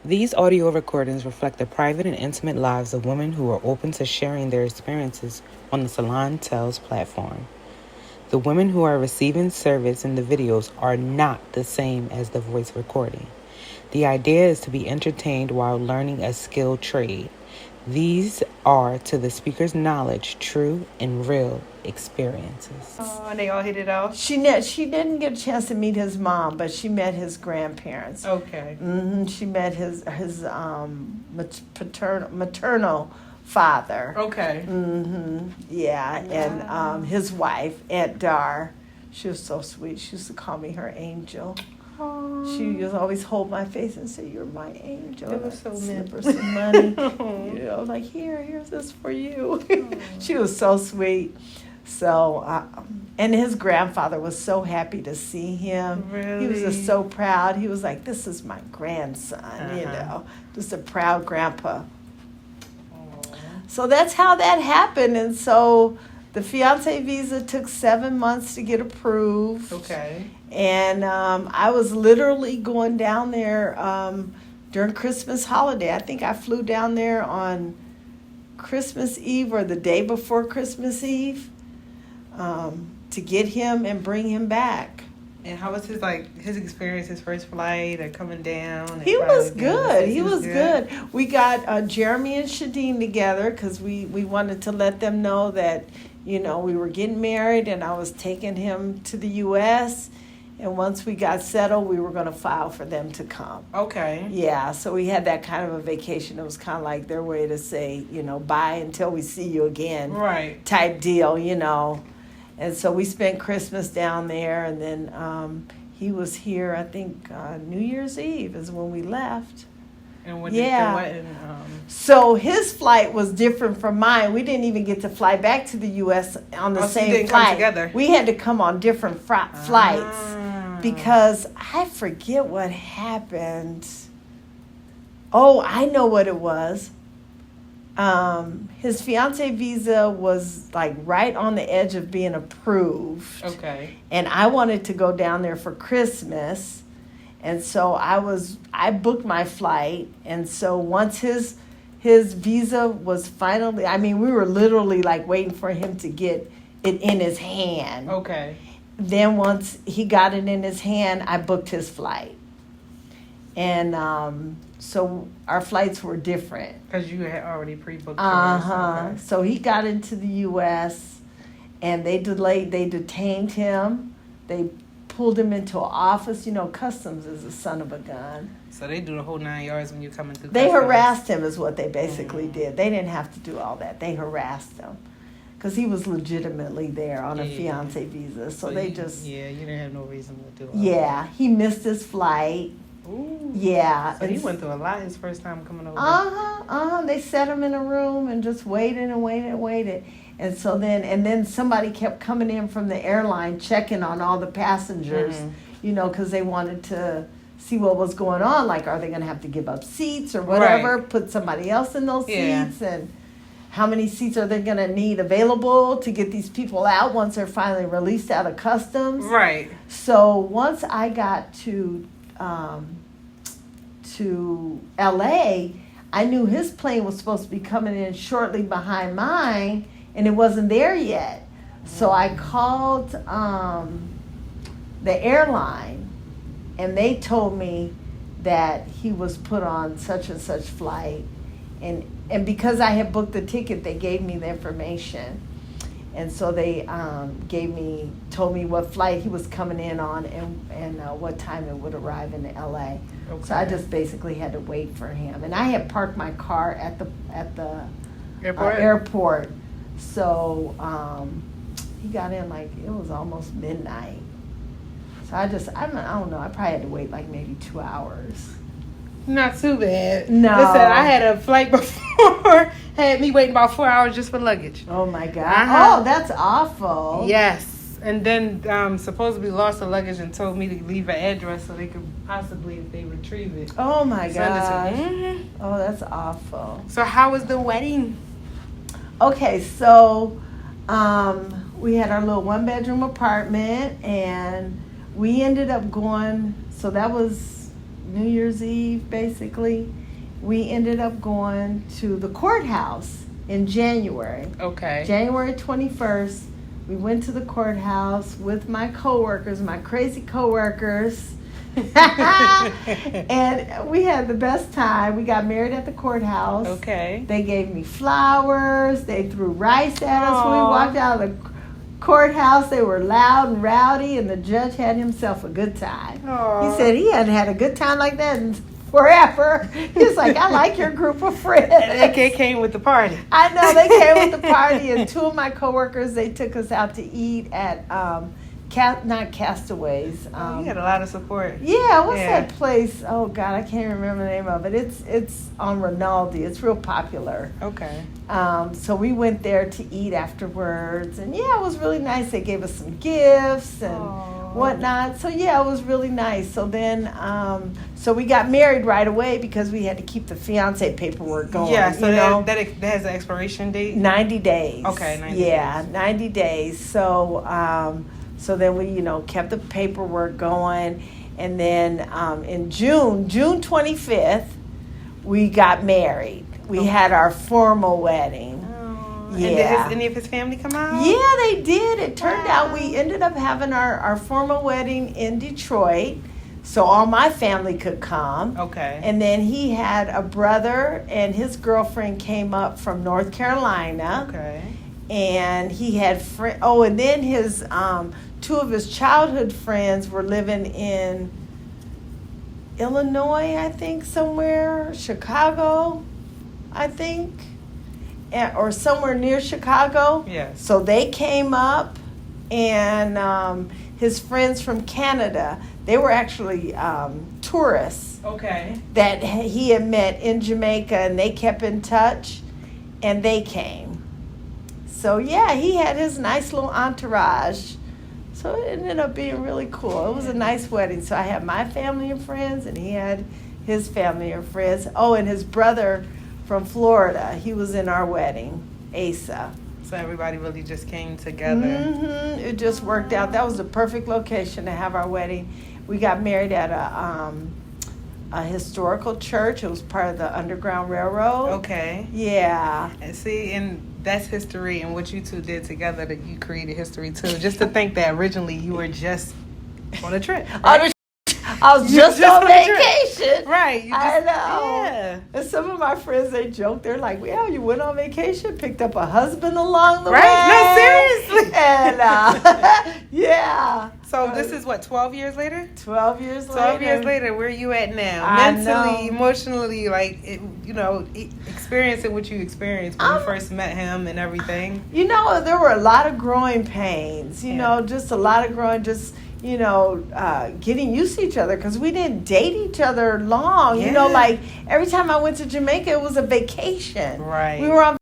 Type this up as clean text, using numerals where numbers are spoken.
These audio recordings reflect the private and intimate lives of women who are open to sharing their experiences on the Salon Tales platform. The women who are receiving service in the videos are not the same as the voice recording. The idea is to be entertained while learning a skilled trade. These are, to the speaker's knowledge, true and real experiences. Oh, and they all hit it off? She didn't get a chance to meet his mom, but she met his grandparents. Okay. She met his maternal father. Okay. Yeah, and his wife, Aunt Dar. She was so sweet. She used to call me her angel. Aww. She used to always hold my face and say, "You're my angel." It was so slip her nice. some money. Like, here's this for you. She was so sweet. So, and his grandfather was so happy to see him. Really? He was just so proud. He was like, "This is my grandson," just a proud grandpa. Aww. So that's how that happened. And so the fiance visa took 7 months to get approved. Okay. And I was literally going down there during Christmas holiday. I think I flew down there on Christmas Eve or the day before Christmas Eve to get him and bring him back. And how was his experience, his first flight, or coming down? He was good. He was good. We got Jeremy and Shadeen together because we wanted to let them know that, we were getting married and I was taking him to the U.S., and once we got settled, we were going to file for them to come. Okay. Yeah, so we had that kind of a vacation. It was kind of like their way to say, bye until we see you again. Right. Type deal, And so we spent Christmas down there, and then he was here, I think, New Year's Eve is when we left. And what So his flight was different from mine. We didn't even get to fly back to the U.S. on the same so you didn't flight. come together. We had to come on different flights because I forget what happened. Oh, I know what it was. His fiance visa was like right on the edge of being approved. Okay. And I wanted to go down there for Christmas. And so I booked my flight. And so once his visa was finally, we were literally like waiting for him to get it in his hand. Okay. Then once he got it in his hand, I booked his flight. And so our flights were different. Because you had already pre-booked yours. Okay. So he got into the U.S. and they detained him. They pulled him into an office. Customs is a son of a gun. So they do the whole 9 yards when you're coming through. They harassed him is what they basically did. They didn't have to do all that. They harassed him because he was legitimately there on a fiance visa. So they just... Yeah, you didn't have no reason to do all Yeah, he missed his flight. Ooh. Yeah. So he went through a lot his first time coming over. They set him in a room and just waited and waited and waited. And so then somebody kept coming in from the airline checking on all the passengers, because they wanted to see what was going on. Like, are they going to have to give up seats or whatever, put somebody else in those seats? And how many seats are they going to need available to get these people out once they're finally released out of customs? Right. So once I got to L.A., I knew his plane was supposed to be coming in shortly behind mine, and it wasn't there yet. So I called the airline, and they told me that he was put on such and such flight. And because I had booked the ticket, they gave me the information. And so they told me what flight he was coming in on and what time it would arrive in L.A. Okay. So I just basically had to wait for him. And I had parked my car at the airport. So he got in it was almost midnight. So I don't know, I probably had to wait like maybe 2 hours. Not too bad. No. Listen, I had a flight before, had me waiting about 4 hours just for luggage. Oh my God. Oh, that's awful. Yes. And then supposedly lost the luggage and told me to leave an address so they could possibly, if they retrieve it. Oh my God. Mm-hmm. Oh, that's awful. So how was the wedding? Okay, so we had our little 1-bedroom apartment, and we ended up going, so that was New Year's Eve, basically, we ended up going to the courthouse in January. Okay. January 21st, we went to the courthouse with my coworkers, my crazy coworkers. And we had the best time. We got married at the courthouse. Okay. They gave me flowers. They threw rice at us when we Aw. walked out of the courthouse. They were loud and rowdy, and the judge had himself a good time. Aw. He said he hadn't had a good time like that in forever. He was like, I like your group of friends. They came with the party. I know, they came with the party, and two of my coworkers, they took us out to eat at not Castaways. You had a lot of support. Yeah, what's Yeah. that place? Oh God, I can't remember the name of it. It's on Rinaldi. It's real popular. Okay. So we went there to eat afterwards, and yeah, it was really nice. They gave us some gifts and Aw. whatnot. So yeah, it was really nice. So then, so we got married right away because we had to keep the fiance paperwork going. Yeah, so you know? that has an expiration date? 90 days. Okay, 90 yeah, days. 90 days. So then we, kept the paperwork going. And then in June 25th, we got married. We had our formal wedding. Oh. Yeah. And did any of his family come out? Yeah, they did. It turned out Wow. we ended up having our formal wedding in Detroit. So all my family could come. Okay. And then he had a brother, and his girlfriend came up from North Carolina. Okay. And he had and then his two of his childhood friends were living in Illinois, I think, somewhere, Chicago, I think, or somewhere near Chicago. Yes. So they came up, and his friends from Canada, they were actually tourists Okay. that he had met in Jamaica, and they kept in touch, and they came. So yeah, he had his nice little entourage. So it ended up being really cool. It was a nice wedding. So I had my family and friends, and he had his family and friends. Oh, and his brother from Florida, he was in our wedding, Asa. So everybody really just came together. Mm-hmm. It just worked out. That was the perfect location to have our wedding. We got married at a historical church. It was part of the Underground Railroad. Okay. Yeah. And see, and that's history, and what you two did together, that you created history too. Just to think that originally you were just on a trip. Right? I was just on on a trip. vacation. Right. You just, I know. Yeah. And some of my friends, they joke. They're like, "Well, you went on vacation, picked up a husband along the way." Right? No, seriously. And yeah. So this is what, 12 years later? 12 years later. 12 years later, where are you at now? I Mentally, know. emotionally, experiencing what you experienced when you first met him and everything. There were a lot of growing pains. Just a lot of growing, getting used to each other, because we didn't date each other long. Yeah. Like every time I went to Jamaica, it was a vacation. Right. We were on